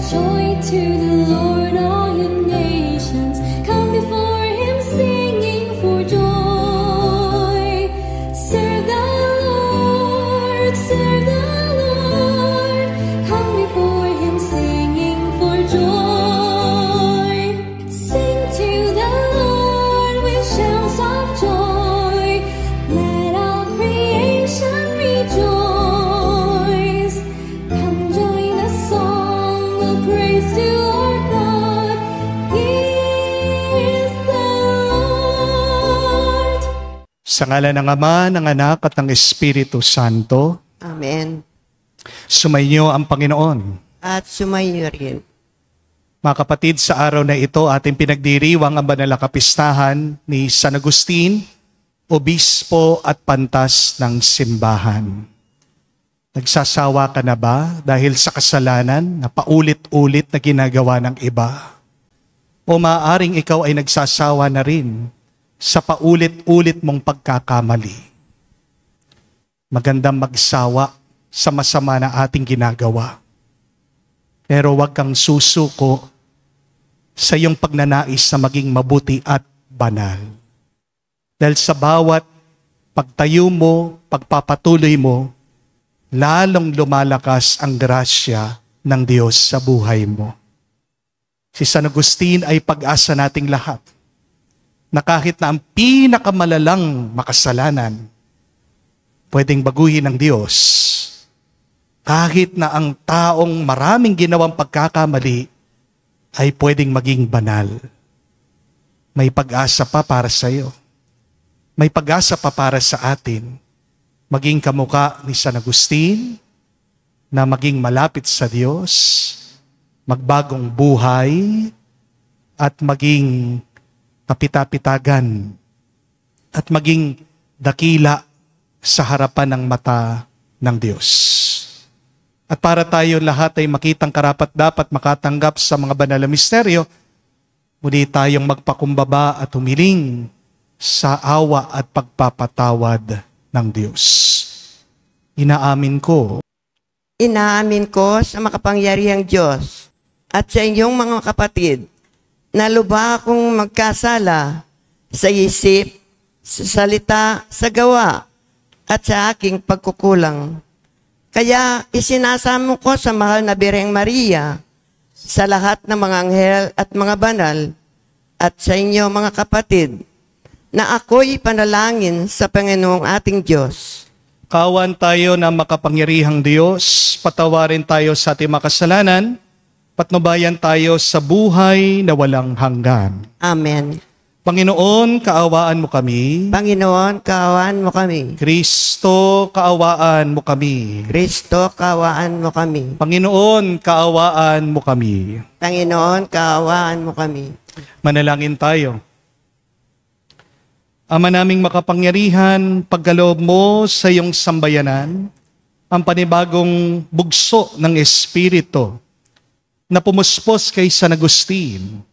Joy to the Lord, all you nations. Come before him singing for joy. Serve the Lord, serve the Lord. Come before him singing for joy. Sing to the Lord with shouts of joy. Let all creation rejoice. Come join the song of praise to our God. He is the Lord. Sa ngalan ng Ama, ng Anak at ng Espiritu Santo, Amen. sumainyo ang Panginoon. At sumayo rin. Mga kapatid, sa araw na ito ating pinagdiriwang ang banal na kapistahan ni San Agustin, obispo at pantas ng simbahan. Nagsasawa ka na ba dahil sa kasalanan na paulit-ulit na ginagawa ng iba? O maaaring ikaw ay nagsasawa na rin sa paulit-ulit mong pagkakamali? Magandang magsawa sa masama na ating ginagawa. Pero huwag kang susuko sa iyong pagnanais na maging mabuti at banal. Dahil sa bawat pagtayo mo, pagpapatuloy mo, lalong lumalakas ang grasya ng Diyos sa buhay mo. Si San Agustin ay pag-asa nating lahat, na kahit na ang pinakamalalang makasalanan, pwedeng baguhin ng Diyos. Kahit na ang taong maraming ginawang pagkakamali ay pwedeng maging banal. May pag-asa pa para sa iyo. May pag-asa pa para sa atin. Maging kamukha ni San Agustin na maging malapit sa Diyos, magbagong buhay, at maging kapita-pitagan, at maging dakila sa harapan ng mata ng Diyos. At para tayo lahat ay makitang karapat-dapat makatanggap sa mga banal na misteryo, muli tayong magpakumbaba at humiling sa awa at pagpapatawad ng Diyos. Inaamin ko sa makapangyarihang Diyos at sa inyong mga kapatid na lubha akong magkasala sa isip, sa salita, sa gawa, at sa aking pagkukulang. Kaya isinasamo ko sa mahal na Birheng Maria, sa lahat ng mga anghel at mga banal, at sa inyo mga kapatid, na ako'y panalangin sa Panginoong ating Diyos. kawan tayo ng makapangyarihang Diyos, patawarin tayo sa ating makasalanan, patnubayan tayo sa buhay na walang hanggan. Amen. Panginoon, kaawaan mo kami. Panginoon, kaawaan mo kami. Kristo, kaawaan mo kami. Kristo, kaawaan mo kami. Panginoon, kaawaan mo kami. Panginoon, kaawaan mo kami. Manalangin tayo. Ama naming makapangyarihan, pagkaloob mo sa iyong sambayanan, ang panibagong bugso ng Espiritu na pumuspos kay San Agustin,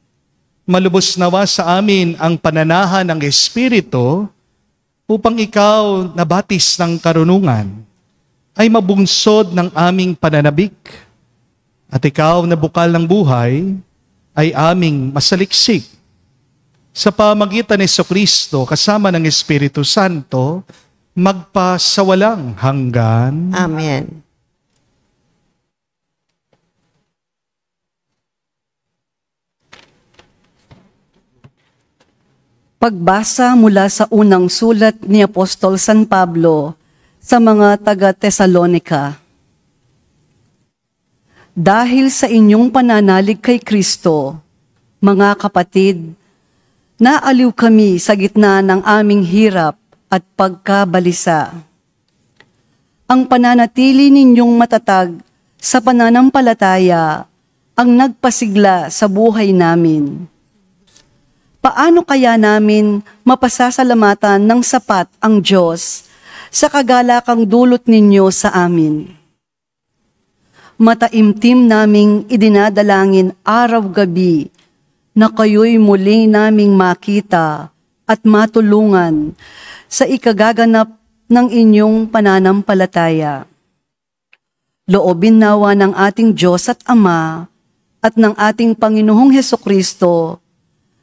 malubos nawa sa amin ang pananahan ng Espiritu upang ikaw na batis ng karunungan ay mabungsod ng aming pananabik at ikaw na bukal ng buhay ay aming masaliksik. Sa pamagitan ni Jesucristo kasama ng Espiritu Santo, magpasawalang hanggan. Amen. Pagbasa mula sa unang sulat ni Apostol San Pablo sa mga taga-Tesalonika. Dahil sa inyong pananalig kay Kristo, mga kapatid, naaliw kami sa gitna ng aming hirap at pagkabalisa. Ang pananatili ninyong matatag sa pananampalataya ang nagpasigla sa buhay namin. Paano kaya namin mapasasalamatan ng sapat ang Diyos sa kagalakang dulot ninyo sa amin? Mataimtim naming idinadalangin araw-gabi na kayo'y muli naming makita at matulungan sa ikagaganap ng inyong pananampalataya. Loobin nawa ng ating Diyos at Ama at ng ating Panginoong Hesukristo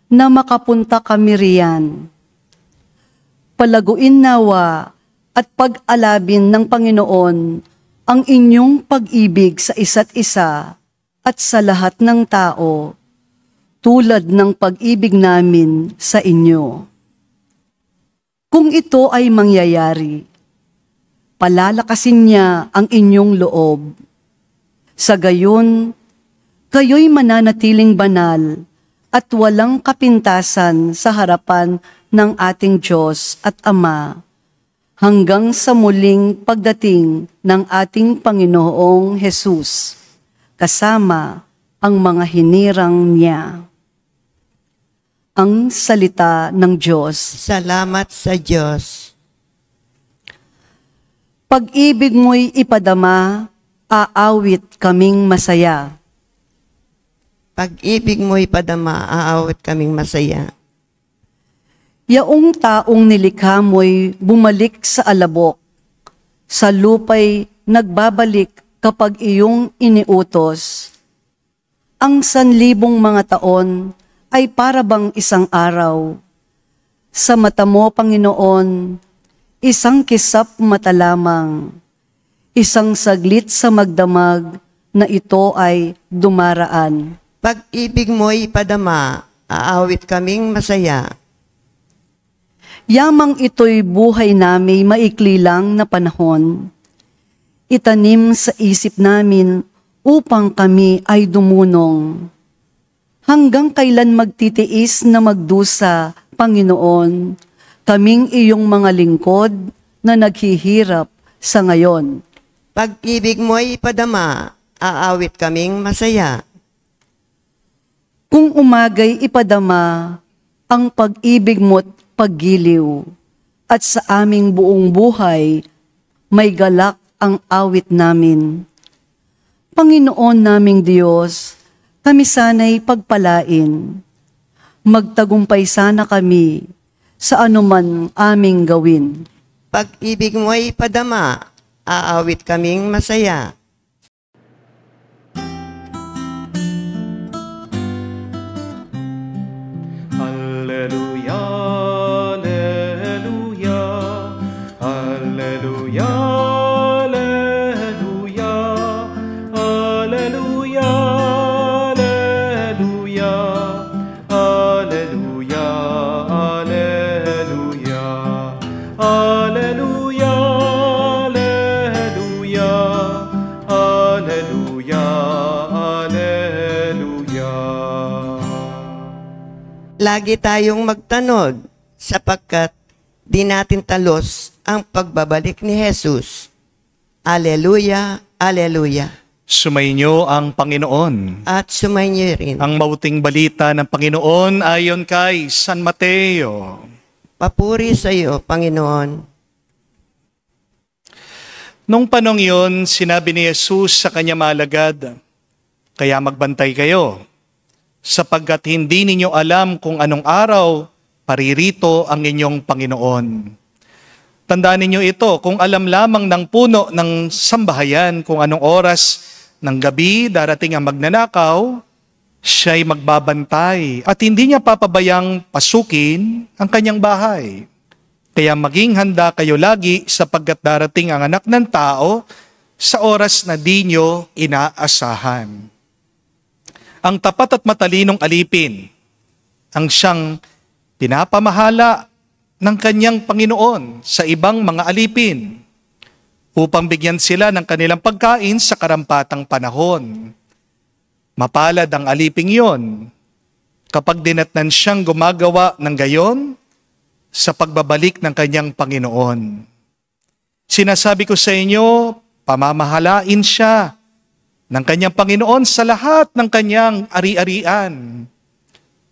na makapunta kami riyan. Palaguin nawa at pag-alabin ng Panginoon ang inyong pag-ibig sa isa't isa at sa lahat ng tao, tulad ng pag-ibig namin sa inyo. Kung ito ay mangyayari, palalakasin niya ang inyong loob. Sa gayon, kayo'y mananatiling banal at walang kapintasan sa harapan ng ating Diyos at Ama, hanggang sa muling pagdating ng ating Panginoong Hesus, kasama ang mga hinirang niya. Ang salita ng Diyos. Salamat sa Diyos. Pag-ibig mo'y ipadama, aawit kaming masaya. Pag-ibig mo'y padama, aawit kaming masaya. Yaong taong nilikha mo'y bumalik sa alabok, sa lupa'y nagbabalik kapag iyong iniutos. Ang 1,000 mga taon ay parabang isang araw. Sa mata mo, Panginoon, isang kisap mata lamang, isang saglit sa magdamag na ito ay dumaraan. Pag-ibig mo'y padama, aawit kaming masaya. Yamang ito'y buhay namin maikli lang na panahon. Itanim sa isip namin upang kami ay dumunong. Hanggang kailan magtitiis na magdusa, Panginoon, kaming iyong mga lingkod na naghihirap sa ngayon. Pag-ibig mo'y padama, aawit kaming masaya. Kung umagay ipadama ang pag-ibig mo't paggiliw, at sa aming buong buhay may galak ang awit namin. Panginoon naming Diyos, kami sana'y pagpalain. Magtagumpay sana kami sa anuman aming gawin. Pag-ibig mo'y padama, aawit kaming masaya. Alleluia, alleluia, alleluia, alleluia, alleluia, alleluia, alleluia, alleluia, alleluia, alleluia, alleluia, alleluia. Lagi tayong magtanod sapagkat di natin talos ang pagbabalik ni Jesus. Alleluia, alleluia. Sumainyo ang Panginoon. At sumainyo rin. Ang mabuting balita ng Panginoon ayon kay San Mateo. Papuri sa iyo, Panginoon. Nung panong yun, sinabi ni Jesus sa kanyang mga alagad, "Kaya magbantay kayo, sapagkat hindi ninyo alam kung anong araw paririto ang inyong Panginoon. Tandaan ninyo ito, kung alam lamang ng puno ng sambahayan kung anong oras ng gabi darating ang magnanakaw, siya'y magbabantay at hindi niya papabayang pasukin ang kanyang bahay. Kaya maging handa kayo lagi sapagkat darating ang Anak ng Tao sa oras na di nyo inaasahan." Ang tapat at matalinong alipin ang siyang pinapamahala ng kanyang Panginoon sa ibang mga alipin upang bigyan sila ng kanilang pagkain sa karampatang panahon. Mapalad ang aliping yon kapag dinatnan siyang gumagawa ng gayon sa pagbabalik ng kanyang Panginoon. Sinasabi ko sa inyo, pamamahalain siya ng kanyang Panginoon sa lahat ng kanyang ari-arian.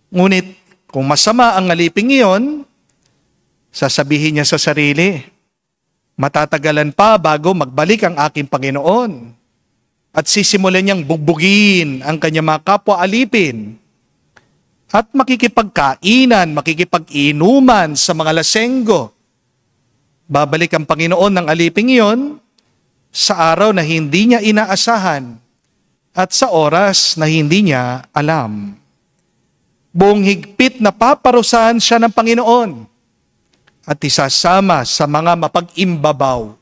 Ngunit kung masama ang aliping iyon, sasabihin niya sa sarili, matatagalan pa bago magbalik ang aking Panginoon. At sisimulan niyang bugbugin ang kanyang mga kapwa alipin at makikipagkainan, makikipag-inuman sa mga lasenggo. Babalik ang Panginoon ng aliping iyon sa araw na hindi niya inaasahan. at sa oras na hindi niya alam. Buong higpit na paparusahan siya ng Panginoon at isasama sa mga mapag-imbabaw.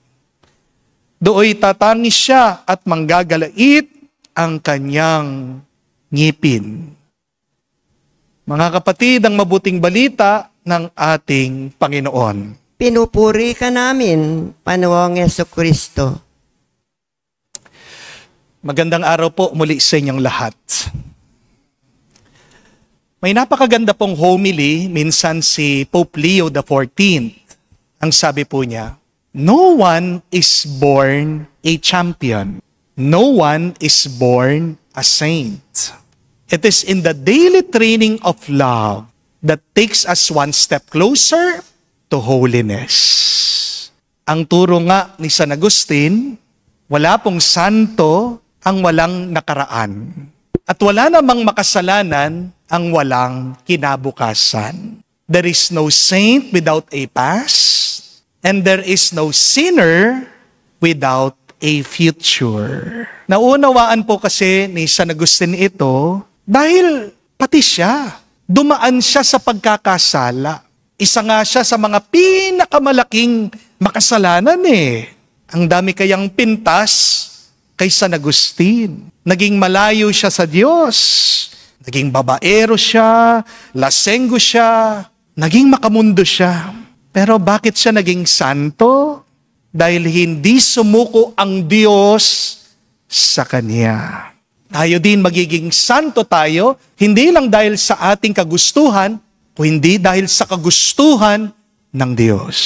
Dooy tatangis siya at manggagalait ang kanyang ngipin. Mga kapatid, ang mabuting balita ng ating Panginoon. Pinupuri ka namin, Panginoong Jesucristo. Magandang araw po muli sa inyong lahat. May napakaganda pong homily, minsan si Pope Leo XIV. Ang sabi po niya, "No one is born a champion. No one is born a saint. It is in the daily training of love that takes us one step closer to holiness." Ang turo nga ni San Agustin, wala pong santo ang walang nakaraan. At wala namang makasalanan ang walang kinabukasan. There is no saint without a past, and there is no sinner without a future. Naunawaan po kasi ni San Agustin ito dahil pati siya, dumaan siya sa pagkakasala. Isa nga siya sa mga pinakamalaking makasalanan eh. Ang dami kayang pintas kay San Agustin. Naging malayo siya sa Diyos. Naging babaero siya, lasenggo siya, naging makamundo siya. Pero bakit siya naging santo? Dahil hindi sumuko ang Diyos sa Kanya. Tayo din magiging santo tayo, hindi lang dahil sa ating kagustuhan, kundi dahil sa kagustuhan ng Diyos.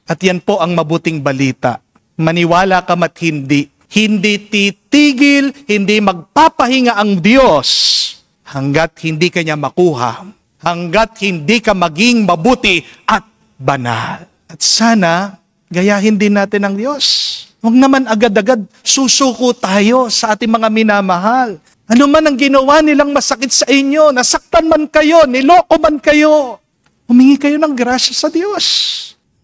At yan po ang mabuting balita. Maniwala ka mat hindi. Hindi titigil, hindi magpapahinga ang Diyos hanggat hindi kanya makuha, hanggat hindi ka maging mabuti at banal. At sana, gayahin din natin ang Diyos. Huwag naman agad-agad susuko tayo sa ating mga minamahal. Ano man ang ginawa nilang masakit sa inyo, nasaktan man kayo, niloko man kayo, humingi kayo ng grasya sa Diyos.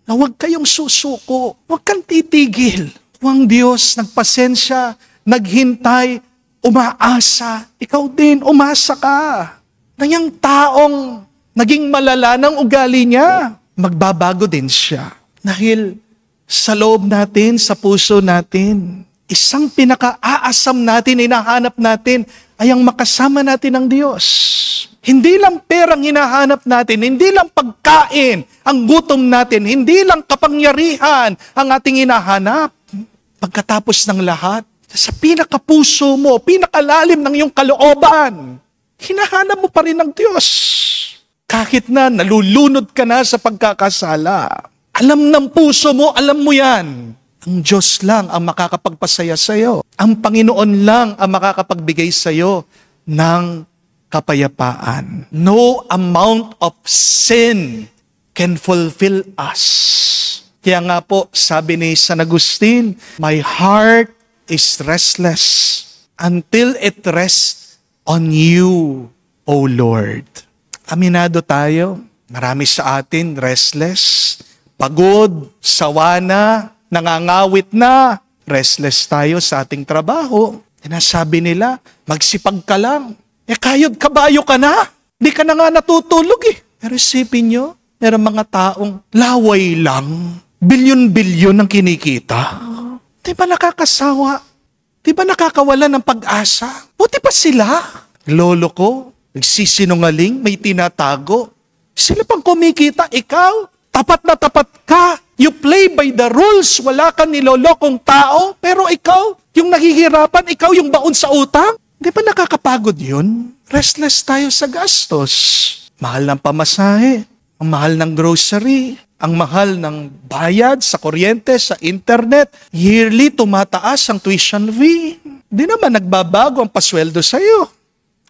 Na huwag kayong susuko, huwag kang titigil. Huwag Diyos, nagpasensya, naghintay, umaasa. Ikaw din, umasa ka. Na yung taong naging malala ng ugali niya, magbabago din siya. Dahil sa loob natin, sa puso natin, isang pinaka-aasam natin, hinahanap natin, ay ang makasama natin ng Diyos. Hindi lang perang hinahanap natin, hindi lang pagkain ang gutom natin, hindi lang kapangyarihan ang ating hinahanap. Pagkatapos ng lahat, sa pinakapuso mo, pinakalalim ng iyong kalooban, hinahanap mo pa rin ng Diyos. Kahit na nalulunod ka na sa pagkakasala, alam ng puso mo, alam mo yan. Ang Diyos lang ang makakapagpasaya sa iyo. Ang Panginoon lang ang makakapagbigay sa iyo ng kapayapaan. No amount of sin can fulfill us. Kaya nga po, sabi ni San Agustin, "My heart is restless until it rests on you, O Lord." Aminado tayo, marami sa atin restless, pagod, sawa na, nangangawit na, restless tayo sa ating trabaho. Sinasabi nila, magsipag ka lang. Kayod kabayo ka na. Di ka na nga natutulog eh. Pero isipin nyo, meron mga taong laway lang. Bilyon-bilyon ang kinikita. Di ba nakakasawa? Di ba nakakawala ng pag-asa? Buti pa sila. Lolo ko, nagsisinungaling, may tinatago. Sila pang kumikita, ikaw, tapat na tapat ka. You play by the rules, wala kang nilolokong tao, pero ikaw, yung nahihirapan, ikaw yung baon sa utang. Di ba nakakapagod yun? Restless tayo sa gastos. Mahal ng pamasahe, ang mahal ng grocery, ang mahal ng bayad sa kuryente, sa internet. Yearly, tumataas ang tuition fee. Di naman nagbabago ang pasweldo sa'yo.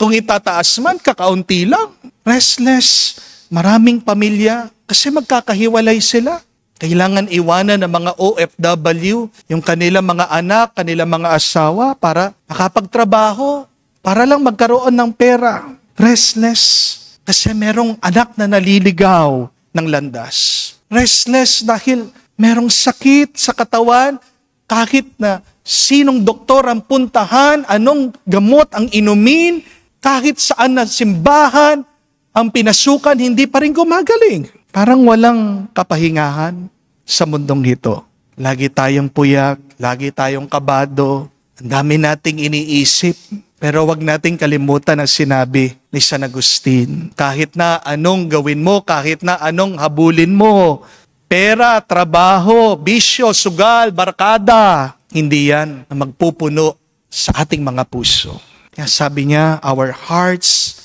Kung itataas man, kakaunti lang. Restless, maraming pamilya, kasi magkakahiwalay sila. Kailangan iwanan ng mga OFW, yung kanilang mga anak, kanilang mga asawa para makapagtrabaho, para lang magkaroon ng pera. Restless, kasi merong anak na naliligaw ng landas. Restless dahil merong sakit sa katawan, kahit na sinong doktor ang puntahan, anong gamot ang inumin, kahit saan na simbahan ang pinasukan, hindi pa rin gumagaling. Parang walang kapahingahan sa mundong ito. Lagi tayong puyak, lagi tayong kabado, ang dami nating iniisip. Pero wag nating kalimutan ang sinabi ni San Agustin. Kahit na anong gawin mo, kahit na anong habulin mo, pera, trabaho, bisyo, sugal, barkada, hindi yan na magpupuno sa ating mga puso. Kaya sabi niya, our hearts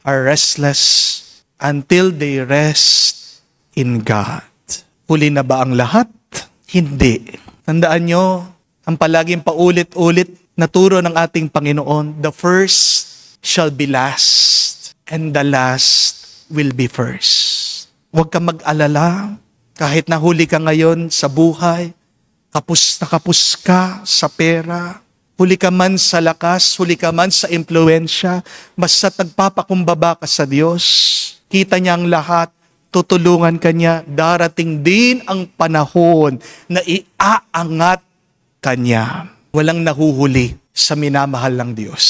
are restless until they rest in God. Huli na ba ang lahat? Hindi. Tandaan nyo, ang palaging paulit-ulit na turo ng ating Panginoon, the first shall be last, and the last will be first. Huwag kang mag-alala, kahit nahuli ka ngayon sa buhay, kapus na kapus ka sa pera, huli ka man sa lakas, huli ka man sa impluensya, basta nagpapakumbaba ka sa Diyos, kita niya ang lahat, tutulungan ka niya, darating din ang panahon na iaangat ka niya. Walang nahuhuli sa minamahal ng Diyos.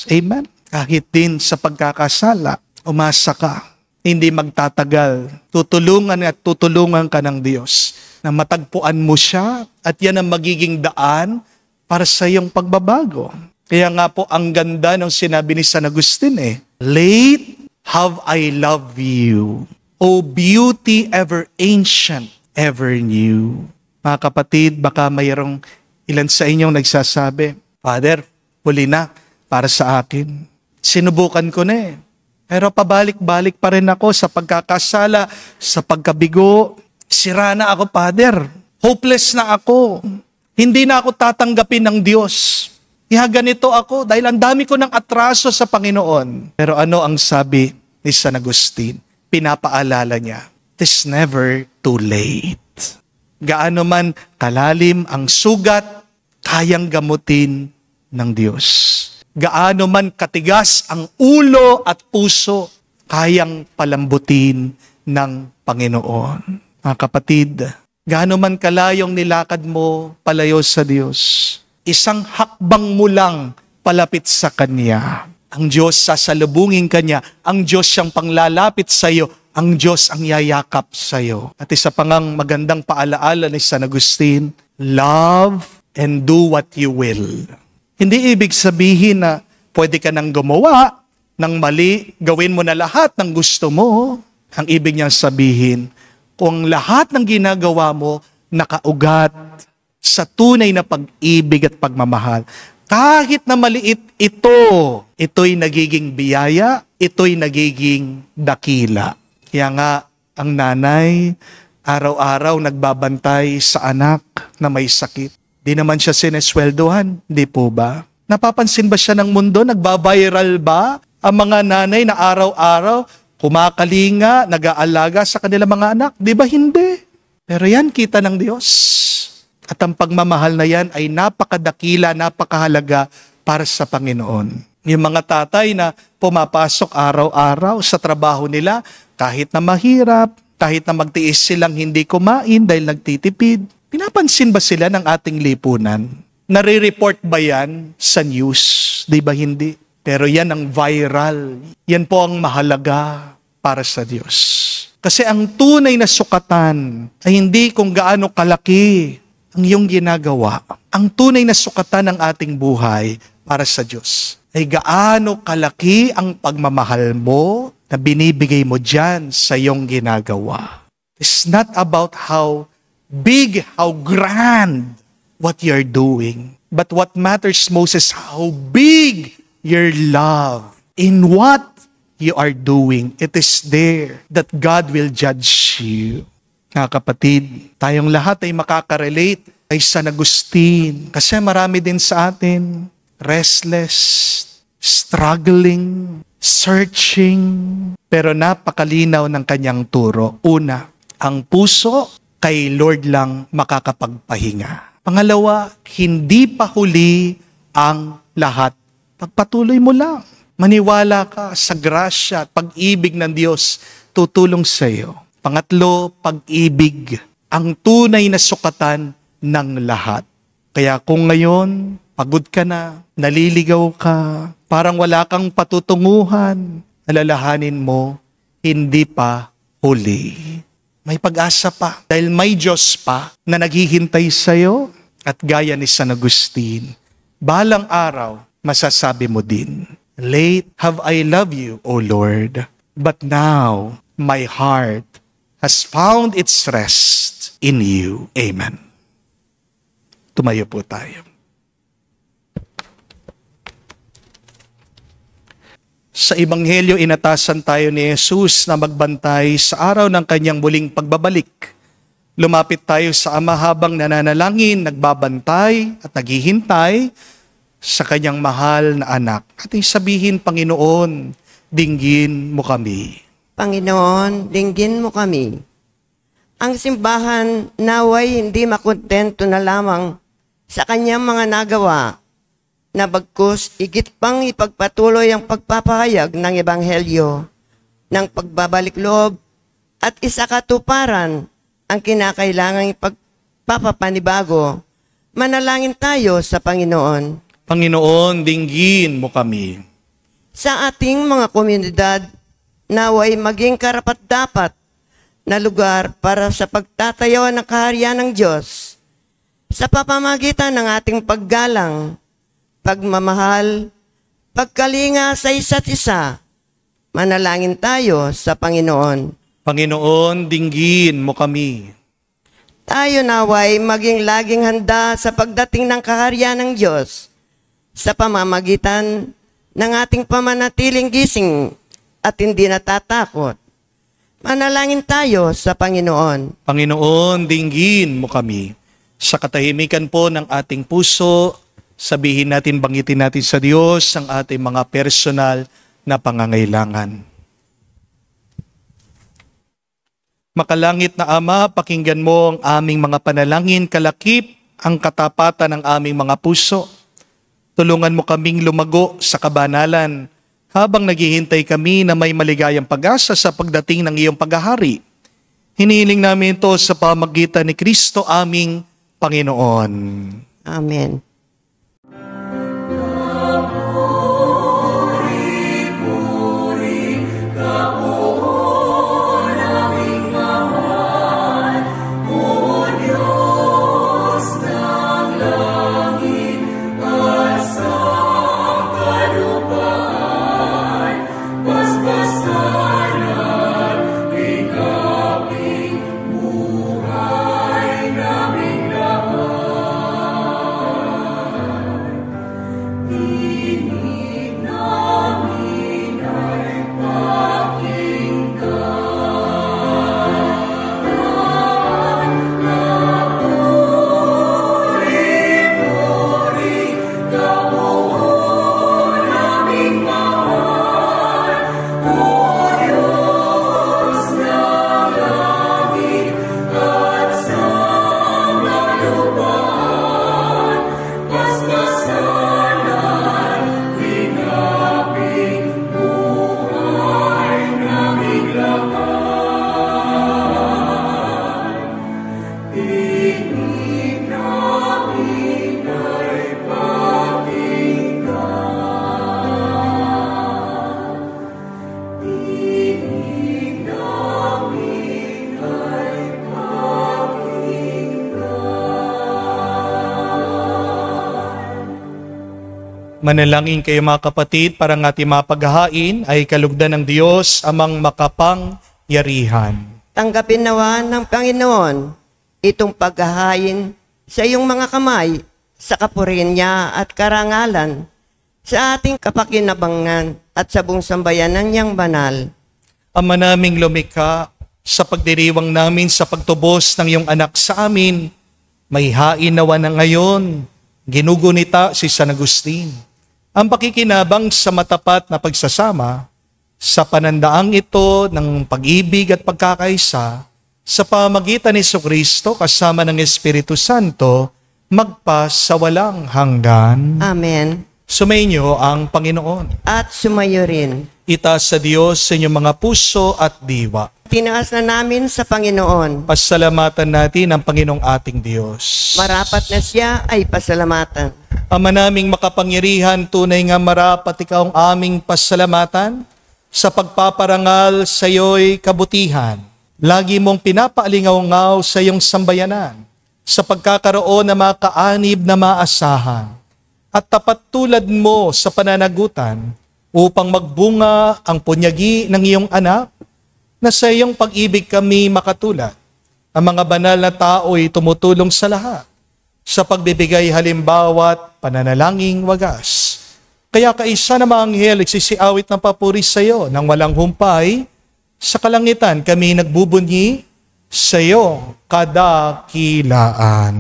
Amen? Kahit din sa pagkakasala, umasa ka. Hindi magtatagal. Tutulungan at tutulungan ka ng Diyos na matagpuan mo siya at yan ang magiging daan para sa iyong pagbabago. Kaya nga po ang ganda ng sinabi ni San Agustin late have I loved you, O beauty ever ancient, ever new. Mga kapatid, baka mayroong ilan sa inyong nagsasabi, Father, huli na para sa akin. Sinubukan ko na pero pabalik-balik pa rin ako sa pagkakasala, sa pagkabigo. Sira na ako, Father. Hopeless na ako. Hindi na ako tatanggapin ng Diyos. Kaya ganito ako dahil ang dami ko ng atraso sa Panginoon. Pero ano ang sabi ni San Agustin? Pinapaalala niya, it is never too late. Gaano man kalalim ang sugat, kayang gamutin ng Diyos. Gaano man katigas ang ulo at puso, kayang palambutin ng Panginoon. Mga kapatid, gaano man kalayong nilakad mo palayo sa Diyos, isang hakbang mo lang palapit sa Kanya. Ang Diyos sasalubungin ka niya, ang Diyos siyang panglalapit sa iyo, ang Diyos ang yayakap sa iyo. At isa pang magandang paalaala ni San Agustin, love and do what you will. Hindi ibig sabihin na pwede ka nang gumawa ng mali, gawin mo na lahat ng gusto mo. Ang ibig niyang sabihin, kung lahat ng ginagawa mo nakaugat sa tunay na pag-ibig at pagmamahal, kahit na maliit ito'y nagiging biyaya, ito'y nagiging dakila. Kaya nga, ang nanay, araw-araw nagbabantay sa anak na may sakit. Di naman siya sinesweldohan, di po ba? Napapansin ba siya ng mundo? Nagbabiral ba ang mga nanay na araw-araw kumakalinga, nag-aalaga sa kanilang mga anak? Di ba hindi? Pero yan, kita ng Diyos. At ang pagmamahal na yan ay napakadakila, napakahalaga para sa Panginoon. Yung mga tatay na pumapasok araw-araw sa trabaho nila, kahit na mahirap, kahit na magtiis silang hindi kumain dahil nagtitipid, pinapansin ba sila ng ating lipunan? Nare-report ba yan sa news? Di ba hindi? Pero yan ang viral. Yan po ang mahalaga para sa Diyos. Kasi ang tunay na sukatan ay hindi kung gaano kalaki ang iyong ginagawa. Ang tunay na sukatan ng ating buhay para sa Diyos ay gaano kalaki ang pagmamahal mo na binibigay mo dyan sa iyong ginagawa. It's not about how big, how grand what you're doing. But what matters most is how big your love in what you are doing. It is there that God will judge you. Mga kapatid, tayong lahat ay makakarelate kay San Agustin. Kasi marami din sa atin, restless, struggling, searching, pero napakalinaw ng kanyang turo. Una, ang puso kay Lord lang makakapagpahinga. Pangalawa, hindi pa huli ang lahat. Pagpatuloy mo lang. Maniwala ka sa grasya at pag-ibig ng Diyos tutulong sa iyo. Pangatlo, pag-ibig, ang tunay na sukatan ng lahat. Kaya kung ngayon, pagod ka na, naliligaw ka, parang wala kang patutunguhan, alalahanin mo, hindi pa huli. May pag-asa pa dahil may Diyos pa na naghihintay sa'yo at gaya ni San Agustin. Balang araw, masasabi mo din, late have I loved you, O Lord, but now my heart has found its rest in you. Amen. Tumayo po tayo. Sa Ebanghelyo, inatasan tayo ni Jesus na magbantay sa araw ng kanyang muling pagbabalik. Lumapit tayo sa Ama habang nananalangin, nagbabantay at naghihintay sa kanyang mahal na anak. At sabihin, Panginoon, dinggin mo kami. Panginoon, dinggin mo kami. Ang simbahan naway hindi makontento na lamang sa kanyang mga nagawa, na bagkus igit pang ipagpatuloy ang pagpapahayag ng Ebanghelyo, ng pagbabalik loob at isakatuparan ang kinakailangang ipagpapapanibago. Manalangin tayo sa Panginoon. Panginoon, dinggin mo kami. Sa ating mga komunidad, naway maging karapat-dapat na lugar para sa pagtatayo ng kaharian ng Diyos sa pamamagitan ng ating paggalang, pagmamahal, pagkalinga sa isa't isa. Manalangin tayo sa Panginoon. Panginoon, dinggin mo kami. Tayo naway maging laging handa sa pagdating ng kaharian ng Diyos sa pamamagitan ng ating pamanatiling gising at hindi natatakot. Manalangin tayo sa Panginoon. Panginoon, dinggin mo kami. Sa katahimikan po ng ating puso, sabihin natin, banggitin natin sa Diyos ang ating mga personal na pangangailangan. Makalangit na Ama, pakinggan mo ang aming mga panalangin, kalakip ang katapatan ng aming mga puso. Tulungan mo kaming lumago sa kabanalan habang naghihintay kami na may maligayang pag-asa sa pagdating ng iyong paghahari. Hinihiling namin ito sa pamagitan ni Kristo aming Panginoon. Amen. Manalangin kayo mga kapatid para ng ating mapaghahain ay kalugdan ng Diyos amang makapangyarihan. Tanggapin nawa ng Panginoon itong paghahain sa iyong mga kamay sa kapurin niya at karangalan sa ating kapakinabangan at sa buong sambayanan niyang banal. Ama naming lumikha, sa pagdiriwang namin sa pagtubos ng iyong anak sa amin, may hain nawa na ngayon, ginugunita si San Agustin. Ang pakikinabang sa matapat na pagsasama sa panandaang ito ng pag-ibig at pagkakaisa sa pamagitan ni Jesucristo kasama ng Espiritu Santo magpa sa walang hanggan. Amen. Sumainyo ang Panginoon. At sumayo rin. Itaas sa Diyos sa inyong mga puso at diwa. itinaas na namin sa Panginoon. Pasalamatan natin ang Panginoong ating Diyos. Marapat na siya ay pasalamatan. Ama naming makapangyarihan, tunay nga marapat ikaw ang aming pasalamatan sa pagpaparangal sa iyo'y kabutihan. Lagi mong pinapaalingaw-ngaw sa iyong sambayanan sa pagkakaroon ng mga kaanib na maasahan at tapat tulad mo sa pananagutan upang magbunga ang punyagi ng iyong anak na sa iyong pag-ibig kami makatulad. Ang mga banal na tao'y tumutulong sa lahat sa pagbibigay halimbawa at pananalangin wagas. Kaya kaisa na mga anghel nagsisiawit ng papuri sa iyo nang walang humpay, sa kalangitan kami nagbubunyi sa iyong kadakilaan.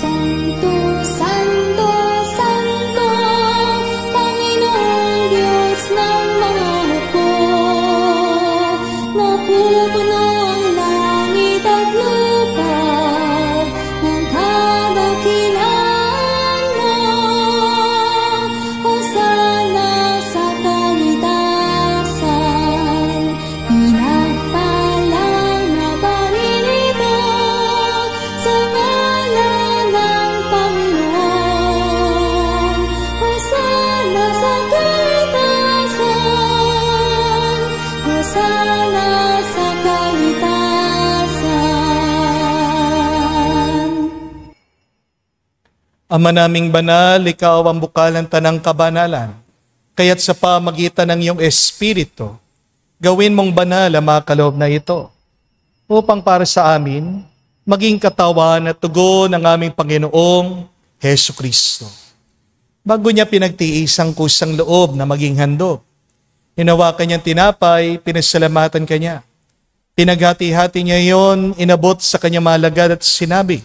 Santo, Santo, Santo, Panginoong Diyos ng mga hukbo. Napupuno ang langit at lupa ng kadakilaan mo. Hosana sa kaitasan, pinagpalang na paninito sa ngalan ng Panginoon. Hosana sa kaitasan, Hosana sa kaitasan. Ama naming banal, ikaw ang bukal ng tanang kabanalan. Kaya't sa pamagitan ng iyong Espiritu, gawin mong banal ang mga kaloob na ito, upang para sa amin, maging katawan at tugon ng aming Panginoong Hesu Kristo. Bago niya pinagtiis ang kusang loob na maging handog, hinawakan niyang tinapay, pinasalamatan kanya. Pinaghati-hati niya iyon, inabot sa kanyang malagad at sinabi,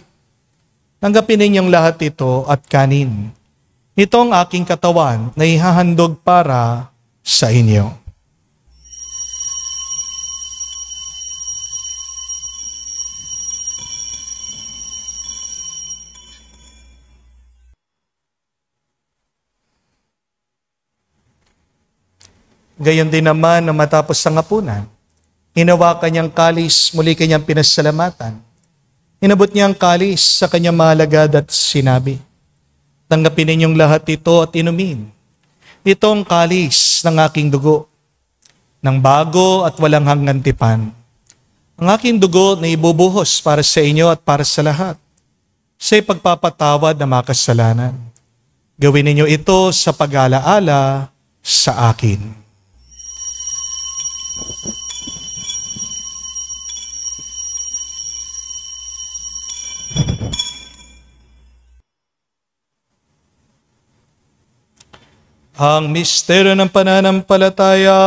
tanggapin ninyong lahat ito at kanin. Ito ang aking katawan na ihahandog para sa inyo. Gayon din naman na matapos ang hapunan, hinawakan niyang kalis, muli kanyang pinasalamatan. Inabot niya ang kalis sa kanyang malagad at sinabi, tanggapin ninyong lahat ito at inumin. Ito ang kalis ng aking dugo, ng bago at walang hanggang tipan. Ang aking dugo na ibubuhos para sa inyo at para sa lahat, sa ipagpapatawad ng mga kasalanan. Gawin ninyo ito sa pag-alaala sa akin. Ang misteryo ng pananampalataya.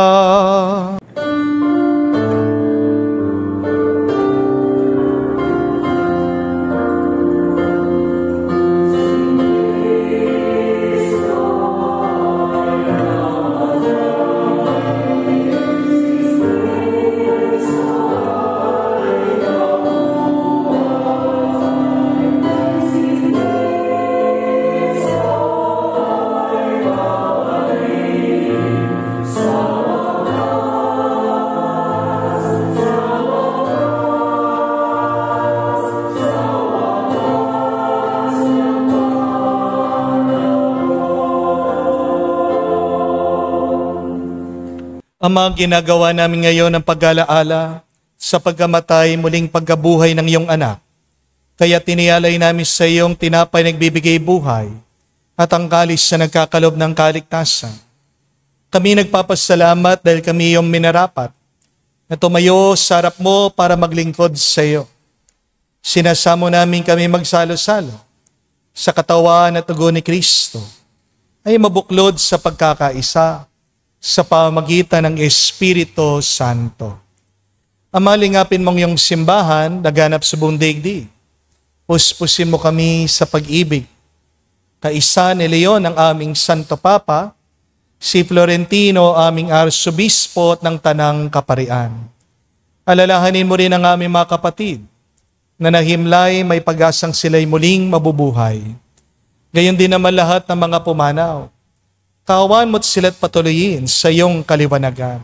Ama, ginagawa namin ngayon ang pag-alaala sa pagkamatay muling pagkabuhay ng iyong anak. Kaya tinialay namin sa iyong tinapay nagbibigay buhay at ang kalis na nagkakalob ng kaligtasan. Kami nagpapasalamat dahil kami iyong minarapat na tumayo sa harap mo para maglingkod sa iyo. Sinasamo namin kami magsalo-salo sa katawan at dugo ni Kristo ay mabuklod sa pagkakaisa sa pamagitan ng Espiritu Santo. Ama, lingapin mong iyong simbahan, naganap sa buong daigdig. Puspusin mo kami sa pag-ibig. Kaisa ni Leon ang aming Santo Papa, si Florentino aming Arsobispo ng Tanang Kaparian. Alalahanin mo rin ang aming mga kapatid na nahimlay may pag-asang sila'y muling mabubuhay. Gayon din naman lahat ng mga pumanaw. Kawan mo't sila't patuloyin sa iyong kaliwanagan.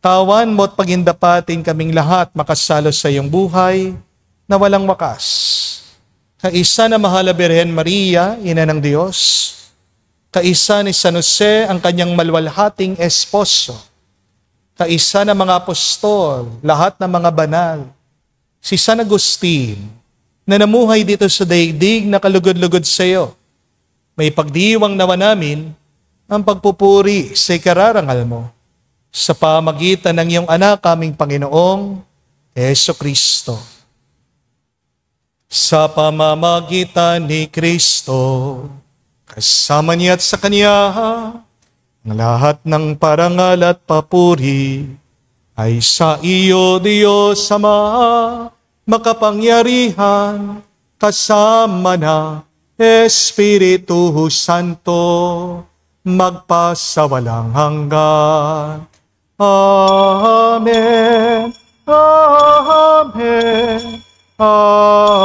Kawan mo't pagindapatin kaming lahat makasalo sa iyong buhay na walang wakas. Kaisa na mahal na Birhen Maria, Ina ng Diyos. Kaisa ni San Jose, ang kanyang malwalhating esposo. Kaisa na mga apostol, lahat ng mga banal. Si San Agustin, na namuhay dito sa daigdig na kalugod-lugod sa iyo. May pagdiwang nawa namin ang pagpupuri sa ikararangal mo sa pamagitan ng iyong anak aming Panginoong Jesucristo. Sa pamamagitan ni Kristo, kasama niya at sa Kanya, ang lahat ng parangal at papuri ay sa iyo, Diyos Ama, makapangyarihan, kasama na Espiritu Santo, magpasawalang hanggan. Amen. Amen. Amen.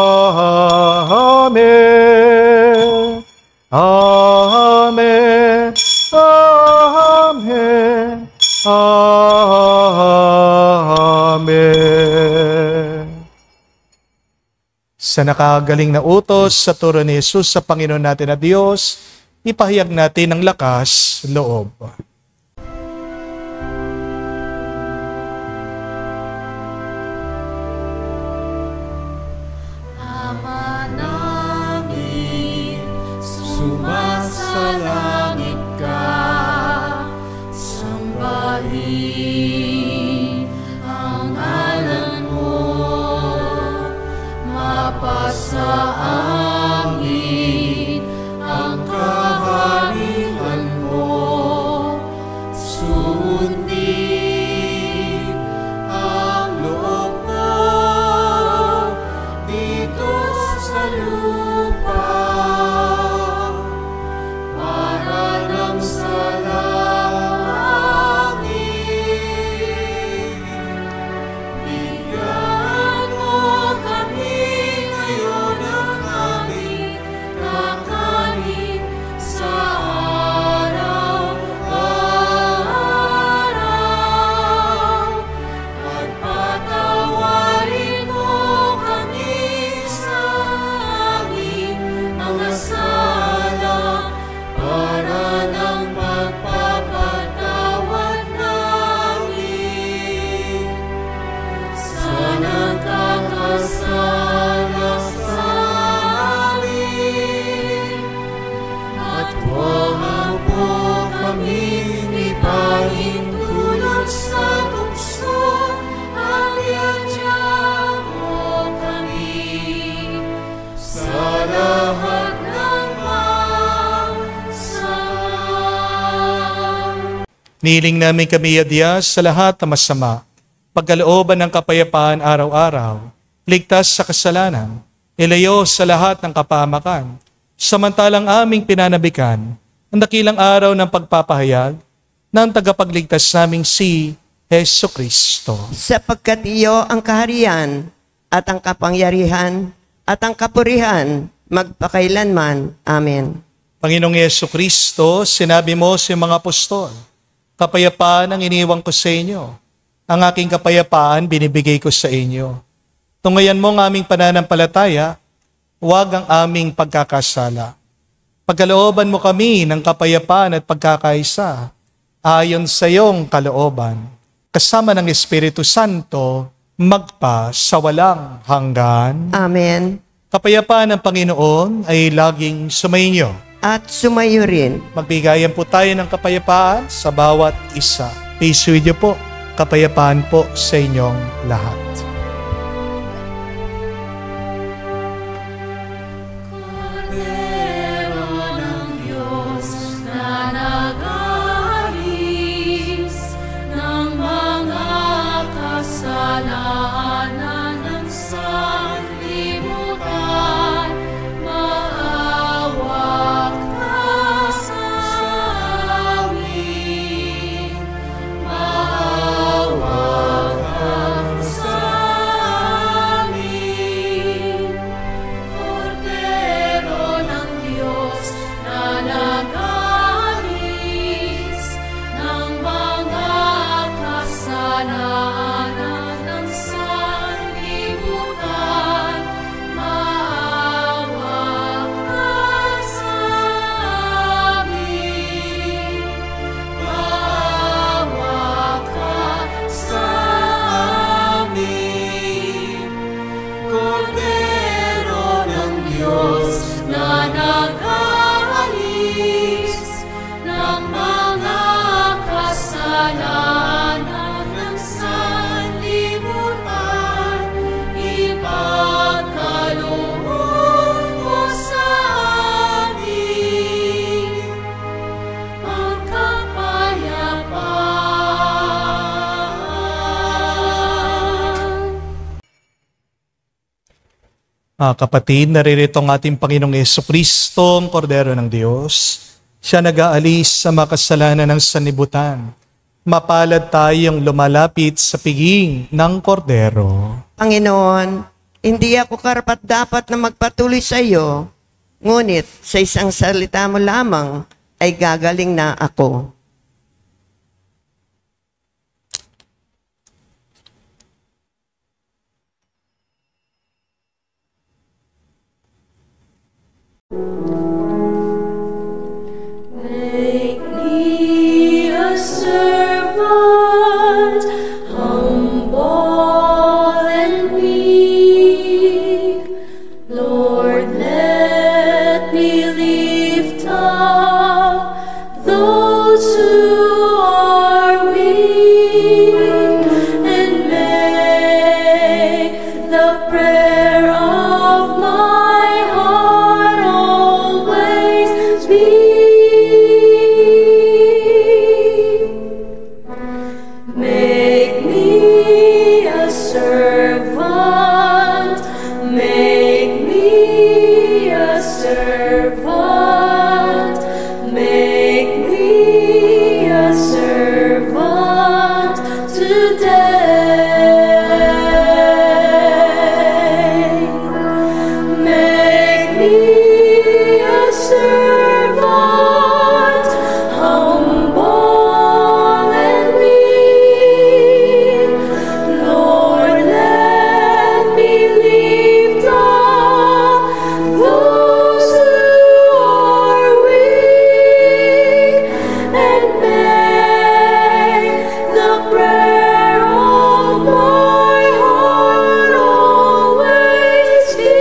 Amen. Amen. Amen. Sa nakagaling na utos sa turo ni Jesus sa Panginoon natin na Diyos, ipahayag natin ang lakas loob. Ama namin, sumasalangit ka, sambahin ang ngalan mo, mapasa amin ang kaharian mo, sundin ang loob mo dito sa lupa, para nang sa langit. Bigyan mo kami ngayon ng aming kakanin sa araw-araw. At patawarin mo kami sa aming mga sala, para ng pagpapatawad namin sa nagkakasala sa amin. At huwag mo kaming ipahintulot sa tukso, at iadya mo kami sa lahat ng masama. Niling namin kami adya sa lahat ng masama, pagkalooban ng kapayapaan araw-araw, ligtas sa kasalanan, ilayo sa lahat ng kapahamakan, samantalang aming pinanabikan ang dakilang araw ng pagpapahayag ng tagapagligtas naming si Hesus Kristo. Sapagkat iyo ang kaharian at ang kapangyarihan at ang kapurihan magpakailanman. Amen. Panginoong Hesus Kristo, sinabi mo sa mga apostol, kapayapaan ang iniwang ko sa inyo. Ang aking kapayapaan binibigay ko sa inyo. Tungayan mo ang aming pananampalataya, huwag ang aming pagkakasala. Pagkalooban mo kami ng kapayapaan at pagkakaisa, ayon sa iyong kalooban, kasama ng Espiritu Santo, magpa sa walang hanggan. Amen. Kapayapaan ng Panginoon ay laging sumainyo. At sumayo rin. Magbigayan po tayo ng kapayapaan sa bawat isa. Peace with you po. Kapayapaan po sa inyong lahat. Kordero ng Diyos na nag-aalis ng mga kasalanan ng sanlibutan, maawa ka sa amin. Maawa ka sa Kapatid, naririto ang ating Panginoong Jesucristo, ang Kordero ng Diyos. Siya nag-aalis sa makasalanan ng sanlibutan. Mapalad tayong lumalapit sa piging ng Kordero. Panginoon, hindi ako karapat-dapat na magpatuloy sa iyo, ngunit sa isang salita mo lamang ay gagaling na ako. Make me a servant, humble and meek. Lord, let me lift up those who are weak, and make the prayer of my heart always be. Make me a servant, make me a servant, make me a servant today. Make me a servant, humble and weak. Lord, let me lift up those who are weak, and make the prayer of my heart always be.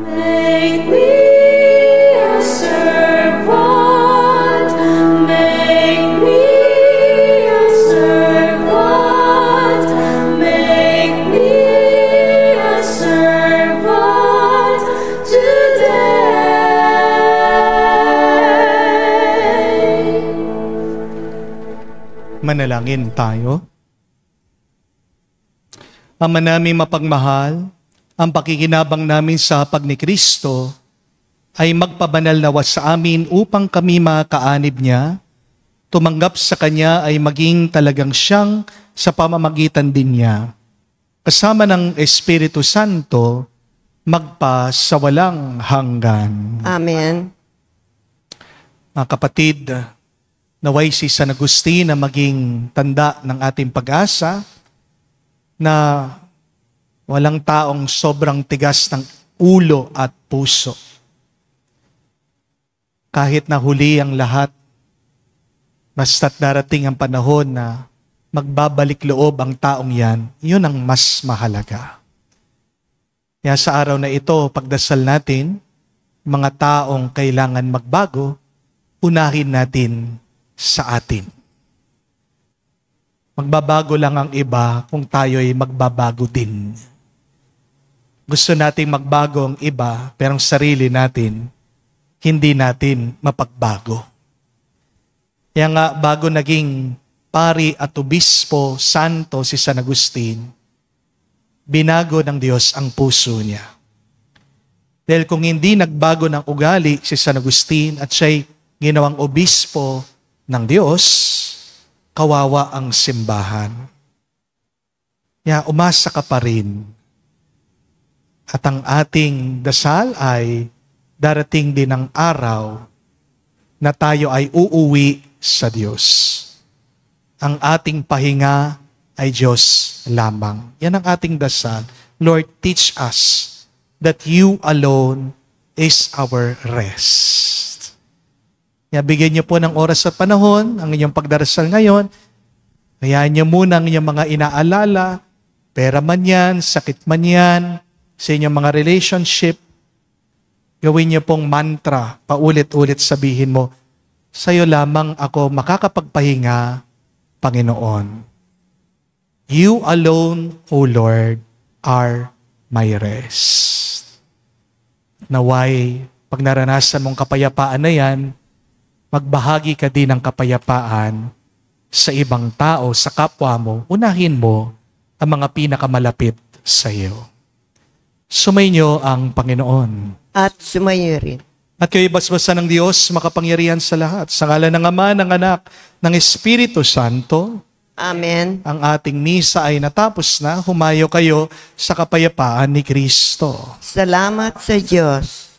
Make me a servant, make me a servant, make me a servant today. Manalangin tayo. Ama namin mapagmahal, ang pakikinabang namin sa hapag ni Kristo ay magpabanal nawa sa amin upang kami makaanib niya. Tumanggap sa Kanya ay maging talagang siyang sa pamamagitan din niya. Kasama ng Espiritu Santo, magpa sa walang hanggan. Amen. Mga kapatid, naway si San Agustin na maging tanda ng ating pag-asa na walang taong sobrang tigas ng ulo at puso. Kahit na huli ang lahat, basta't darating ang panahon na magbabalik loob ang taong yan, yun ang mas mahalaga. Kaya sa araw na ito, pagdasal natin, mga taong kailangan magbago, unahin natin sa atin. Magbabago lang ang iba kung tayo'y magbabago din. Gusto nating magbago ang iba, pero ang sarili natin, hindi natin mapagbago. Kaya nga, bago naging pari at obispo, santo si San Agustin, binago ng Diyos ang puso niya. Dahil kung hindi nagbago ng ugali si San Agustin at siya'y ginawang obispo ng Diyos, kawawa ang simbahan. Kaya umasa ka pa rin. At ang ating dasal ay darating din ang araw na tayo ay uuwi sa Diyos. Ang ating pahinga ay Diyos lamang. Yan ang ating dasal. Lord, teach us that you alone is our rest. Kaya bigyan niyo po ng oras at panahon ang inyong pagdarasal ngayon. Hayaan niyo muna ang inyong mga inaalala, pera man yan, sakit man yan, sa inyong mga relationship. Gawin niyo pong mantra, paulit-ulit sabihin mo, sa'yo lamang ako makakapagpahinga, Panginoon. You alone, O Lord, are my rest. Naway, pag naranasan mong kapayapaan na yan, magbahagi ka din ng kapayapaan sa ibang tao, sa kapwa mo, unahin mo ang mga pinakamalapit sa iyo. Sumainyo ang Panginoon. At sumayo rin. At kayo'y basbasan ng Diyos, makapangyarihan sa lahat. Sa ngalan ng Ama, ng Anak, ng Espiritu Santo, Amen. ang ating misa ay natapos na. Humayo kayo sa kapayapaan ni Kristo. Salamat sa Diyos.